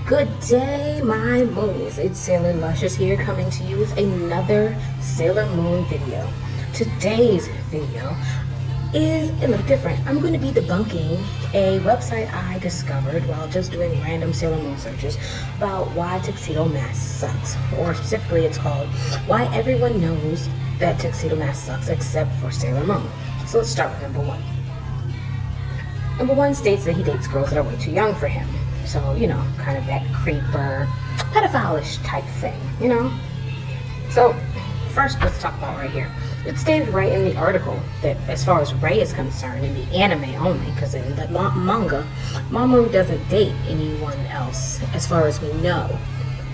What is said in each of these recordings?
Good day, my moons. It's Sailor Luscious here coming to you with another Sailor Moon video. Today's video is a little different. I'm going to be debunking a website I discovered while just doing random Sailor Moon searches about why Tuxedo Mask sucks. Or specifically, it's called Why Everyone Knows That Tuxedo Mask Sucks Except for Sailor Moon. So let's start with number one. Number one states that he dates girls that are way too young for him. So, you know, kind of that creeper, pedophile-ish type thing, you know? So, first, let's talk about right here. It stated right in the article that as far as Rei is concerned, in the anime only, because in the manga, Mamoru doesn't date anyone else, as far as we know,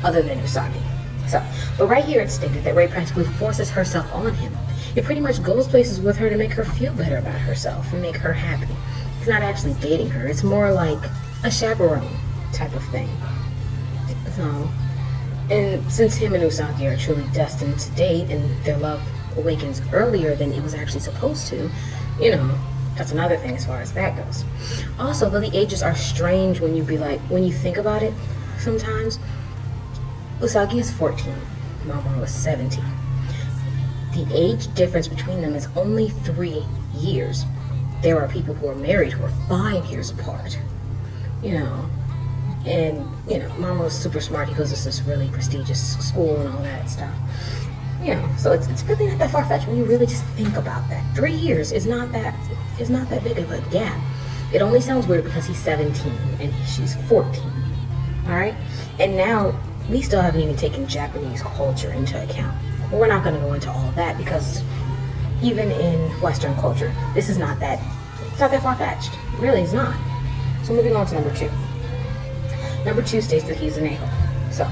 other than Usagi. So, but right here it stated that Rei practically forces herself on him. It pretty much goes places with her to make her feel better about herself and make her happy. He's not actually dating her. It's more like a chaperone type of thing. So, and since him and Usagi are truly destined to date and their love awakens earlier than it was actually supposed to, you know, that's another thing as far as that goes. Also, though the ages are strange when you think about it, sometimes, Usagi is 14, Mamoru is 17. The age difference between them is only 3 years. There are people who are married who are 5 years apart. You know, and, you know, Mamoru's super smart. He goes to this really prestigious school and all that stuff. You know, so it's really not that far-fetched when you really just think about that. 3 years is not that big of a gap. It only sounds weird because he's 17 and she's 14. Alright? And now, we still haven't even taken Japanese culture into account. But we're not going to go into all that because even in Western culture, it's not that far-fetched. It really is not. So moving on to number two. Number two states that he's an a-hole. So,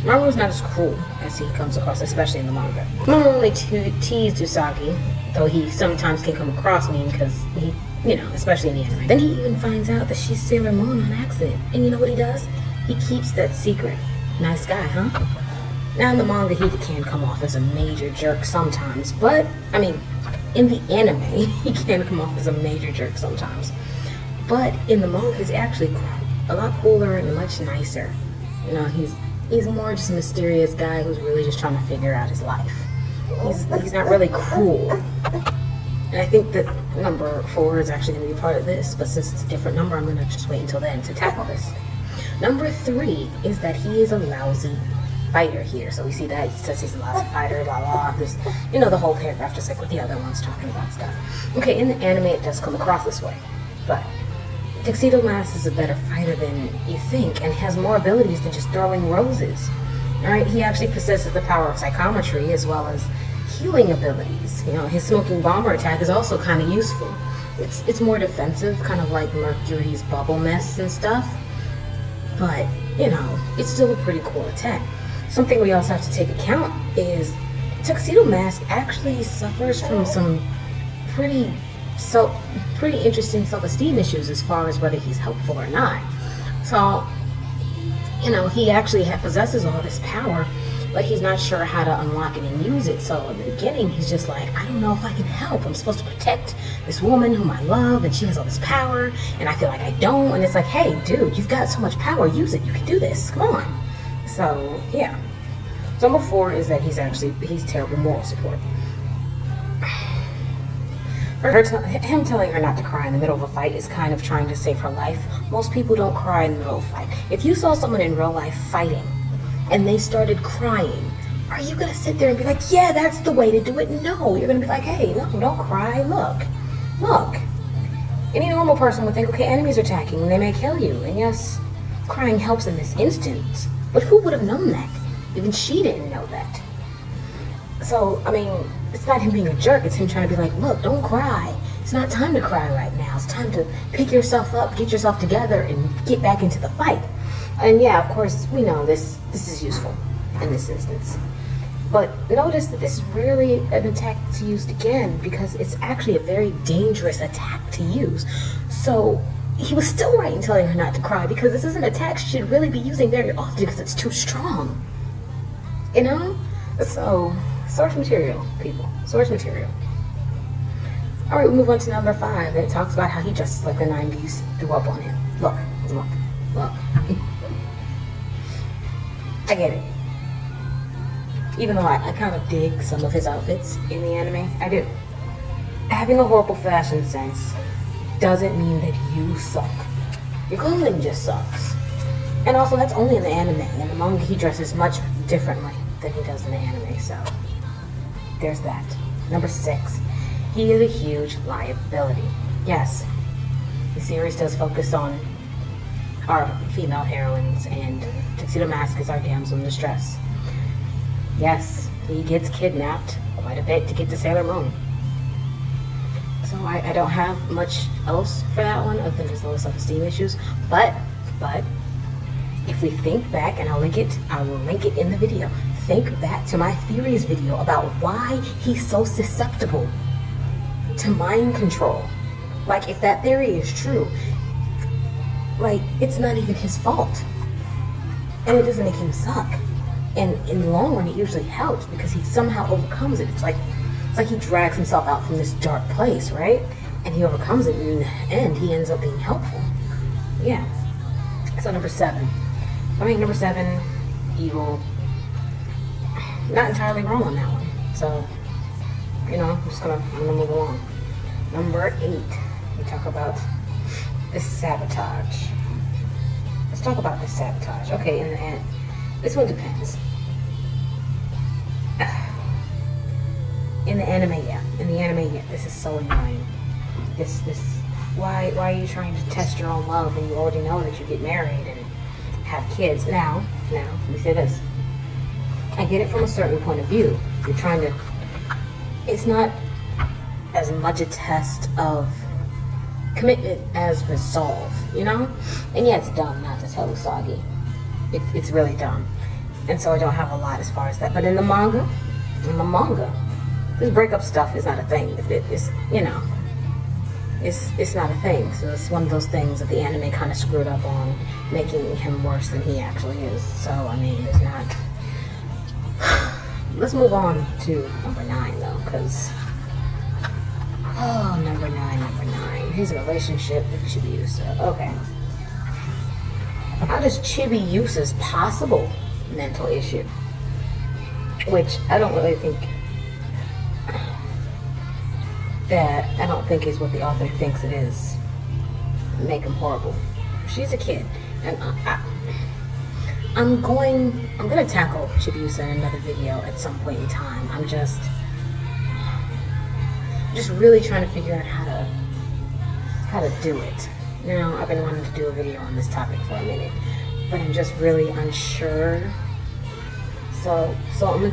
Mamoru's not as cruel as he comes across, especially in the manga. Mamoru only teased Usagi, though he sometimes can come across mean because he, you know, especially in the anime. Then he even finds out that she's Sailor Moon on accident. And you know what he does? He keeps that secret. Nice guy, huh? Now in the manga, he can come off as a major jerk sometimes, but, I mean, in the anime, he can come off as a major jerk sometimes. But in the manga, he's actually a lot cooler and much nicer. You know, he's more just a mysterious guy who's really just trying to figure out his life. He's not really cruel. And I think that number 4 is actually going to be part of this, but since it's a different number, I'm going to just wait until then to tackle this. Number 3 is that he is a lousy fighter here. So we see that he says he's a lousy fighter, blah blah. This, you know, the whole paragraph, just like with the other ones talking about stuff. Okay, in the anime it does come across this way, but Tuxedo Mask is a better fighter than you think and has more abilities than just throwing roses. Alright, he actually possesses the power of psychometry as well as healing abilities. You know, his smoking bomber attack is also kind of useful. It's more defensive, kind of like Mercury's bubble nests and stuff, but you know, it's still a pretty cool attack. Something we also have to take account is Tuxedo Mask actually suffers from some pretty interesting self-esteem issues as far as whether he's helpful or not. So, you know, he actually possesses all this power, but he's not sure how to unlock it and use it. So in the beginning, he's just like, I don't know if I can help. I'm supposed to protect this woman whom I love, and she has all this power, and I feel like I don't. And it's like, hey, dude, you've got so much power. Use it. You can do this. Come on. So, yeah. So number 4 is that he's terrible moral support. Him telling her not to cry in the middle of a fight is kind of trying to save her life. Most people don't cry in the middle of a fight. If you saw someone in real life fighting and they started crying, are you going to sit there and be like, yeah, that's the way to do it? No, you're going to be like, hey, no, don't cry. Look. Any normal person would think, okay, enemies are attacking and they may kill you. And yes, crying helps in this instance. But who would have known that? Even she didn't know that. So, I mean, it's not him being a jerk. It's him trying to be like, look, don't cry. It's not time to cry right now. It's time to pick yourself up, get yourself together, and get back into the fight. And yeah, of course, we know this is useful in this instance. But notice that this is really an attack to use again because it's actually a very dangerous attack to use. So he was still right in telling her not to cry because this is an attack she should really be using very often because it's too strong. You know? So, source material, people. Source material. Alright, we move on to number 5. It talks about how he dresses like the 90s threw up on him. Look, Look. I get it. Even though I kind of dig some of his outfits in the anime, I do. Having a horrible fashion sense doesn't mean that you suck. Your clothing just sucks. And also, that's only in the anime. In the manga, he dresses much differently than he does in the anime, so there's that. Number 6, he is a huge liability. Yes, the series does focus on our female heroines, and Tuxedo Mask is our damsel in distress. Yes, he gets kidnapped quite a bit to get to Sailor Moon. So I don't have much else for that one other than his low self-esteem issues. But if we think back, and I will link it in the video. Think back to my theories video about why he's so susceptible to mind control. Like, if that theory is true, like, it's not even his fault. And it doesn't make him suck. And in the long run, it usually helps because he somehow overcomes it. It's like he drags himself out from this dark place, right? And he overcomes it, and in the end, he ends up being helpful. Yeah. So number 7, evil. Not entirely wrong on that one. So, I'm gonna move along. Number 8, we talk about the sabotage. Let's talk about the sabotage. Okay, in the end, this one depends. In the anime, yeah. This is so annoying. Why are you trying to test your own love when you already know that you get married and have kids? Now, let me say this. I get it from a certain point of view. You're trying to, it's not as much a test of commitment as resolve, And yeah, it's dumb not to tell Usagi. It's really dumb. And so I don't have a lot as far as that. But in the manga, this breakup stuff is not a thing. It's not a thing. So it's one of those things that the anime kind of screwed up on, making him worse than he actually is. So, it's not. Let's move on to number 9, though, because... Oh, number 9. His relationship with Chibiusa. Okay. How does Chibiusa's possible mental issue, which I don't think is what the author thinks it is, make him horrible? She's a kid, and I'm gonna tackle Chibiusa in another video at some point in time. I'm just really trying to figure out how to do it. I've been wanting to do a video on this topic for a minute, but I'm just really unsure. So I'm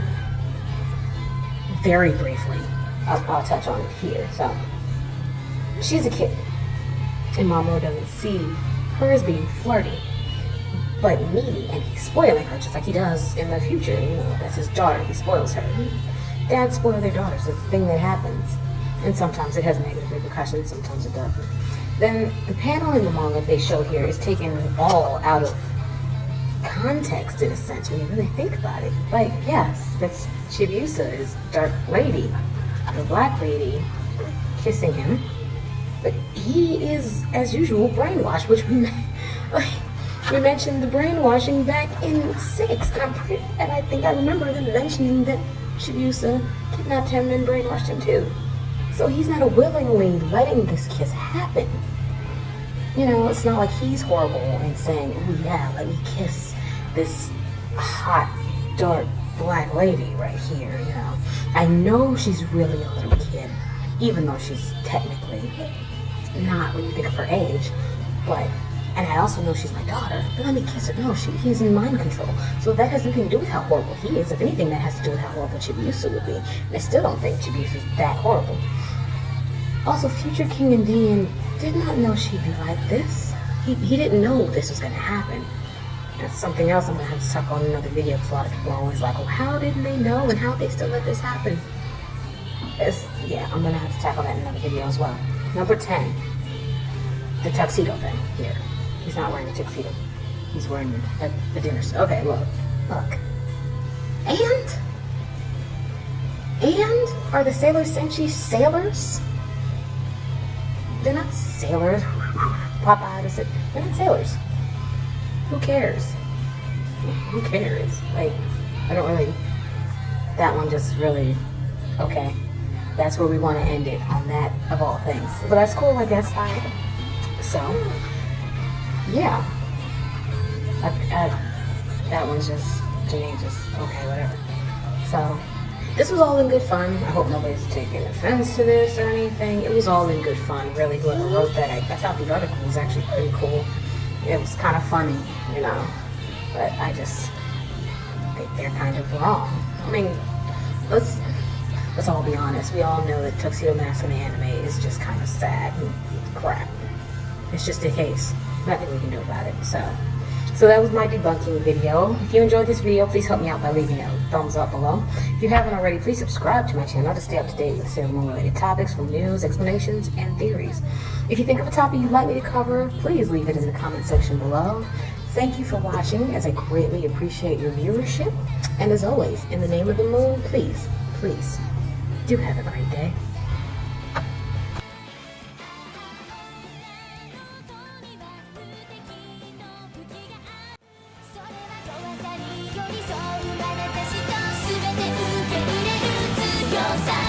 very briefly, I'll touch on it here. So she's a kid, and Mamoru doesn't see her as being flirty, but needy, and he's spoiling her just like he does in the future. That's his daughter. He spoils her. Dads spoil their daughters. It's a thing that happens, and sometimes it has negative repercussions. Sometimes it doesn't. Then the panel in the manga they show here is taken all out of context in a sense when you really think about it. Like, yes, that's Chibiusa is Dark Lady, the Black Lady, kissing him, but he is, as usual, brainwashed, which we mentioned the brainwashing back in 6, and I think I remember them mentioning that Chibiusa kidnapped him and brainwashed him too. So he's not willingly letting this kiss happen. It's not like he's horrible and saying, oh yeah, let me kiss this hot, dark, black lady right here, I know she's really a little kid, even though she's technically not when you think of her age, and I also know she's my daughter, but let me kiss her. No, he's in mind control. So that has nothing to do with how horrible he is. If anything, that has to do with how horrible Chibiusa would be. And I still don't think Chibiusa's that horrible. Also, future King Indian did not know she'd be like this. He didn't know this was going to happen. That's something else I'm going to have to talk on in another video, because a lot of people are always like, well, how didn't they know, and how did they still let this happen? I'm going to have to tackle that in another video as well. Number 10, the tuxedo thing here. He's not wearing a tuxedo. He's wearing the dinner suit. Okay, look. And are the Sailor Senshi sailors? They're not sailors. pop out and say, they're not sailors. Who cares? Who cares? Like, I don't really, that one just really, okay. That's where we want to end it, on that of all things. But that's cool, I guess. So, yeah. That one's just, to me, just, okay, whatever. So, this was all in good fun. I hope nobody's taking offense to this or anything. It was all in good fun, really. Whoever wrote that, I thought the article was actually pretty cool. It was kind of funny, you know. But I just think they're kind of wrong. I mean, let's all be honest. We all know that Tuxedo Mask in the anime is just kind of sad and crap. It's just a case. Nothing we can do about it. So that was my debunking video. If you enjoyed this video, please help me out by leaving a thumbs up below. If you haven't already, please subscribe to my channel to stay up to date with Sailor Moon related topics from news, explanations, and theories. If you think of a topic you'd like me to cover, please leave it in the comment section below. Thank you for watching, as I greatly appreciate your viewership. And as always, in the name of the moon, please, please, do have a great day. Yourself.